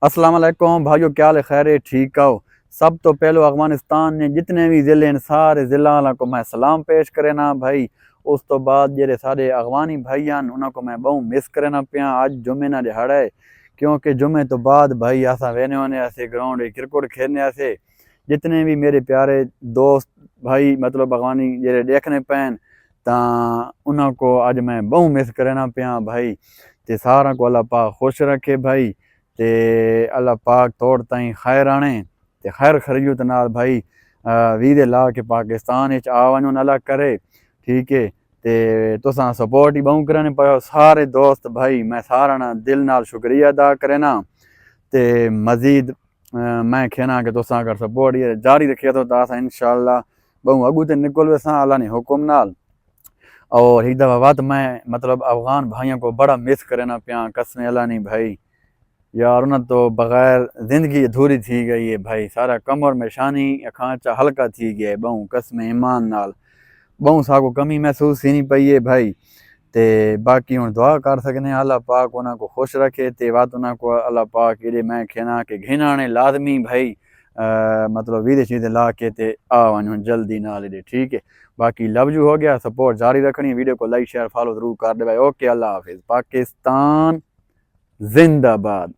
السلام علیکم بھائیو، کیا حال ہے؟ خیر ہے؟ ٹھیک ہو؟ سب تو پہلو افغانستان نے جتنے بھی ضلع ہیں سارے ضلع والوں کو میں سلام پیش کرے نا بھائی۔ اس تو بعد جڑے سارے افغانی بھائی ہیں انہوں کو میں بہت مس کرنا پیا۔ آج جمعے نہ دہاڑا ہے، کیونکہ جمعے تو بعد بھائی ایسا وینے ہونے ایسے گراؤنڈ کرکٹ کھیلنے ایسے جتنے بھی میرے پیارے دوست بھائی مطلب افغانی جڑے دیکھنے پین تاں انہوں کو اج میں بہت مس کرنا پیا بھائی۔ تے سارا کو اللہ پاک خوش رکھے بھائی، تے اللہ پاک توڑ تائیں خیر آنے تے خیر خریت نال بھائی ویدے لا کے پاکستان وچ آونوں اللہ کرے، ٹھیک ہے۔ تے تساں سپورٹ ہی بہوں کرنے پاؤ سارے دوست بھائی، میں سارا نا دل نال شکریہ ادا کرنا تے مزید میں کہنا کہ تساں اگر سپورٹ یہ جاری رکھیا تو تاساں انشاءاللہ بہوں اگوں تے نکل ویساں اللہ نے حکم نال۔ اور ایک دفعہ بات میں مطلب افغان بھائیوں کو بڑا مس کرنا پیا، قسم اللہ نہیں بھائی یار، انہوں تو بغیر زندگی ادھوری تھی گئی ہے بھائی۔ سارا کمر میں شانی کھانچا ہلکا تھی گیا ہے، بہوں قسم ایمان نال بہوں سا کو کمی محسوس ہی نہیں پئی ہے بھائی۔ تے باقی ہوں دعا کر سکنے ہیں اللہ پاک انہوں کو خوش رکھے تے بات انہوں کو اللہ پاک یہ میں کہنا کہ گھنانے لازمی بھائی مطلب ویدے چیزیں لا کے تے آوانوں جلدی نال دے، ٹھیک ہے۔ باقی لو جو ہو گیا، سپورٹ جاری رکھنی، ویڈیو کو لائک شیئر فالو ضرور کر دے بھائی۔ اوکے، اللہ حافظ، پاکستان زندہ باد۔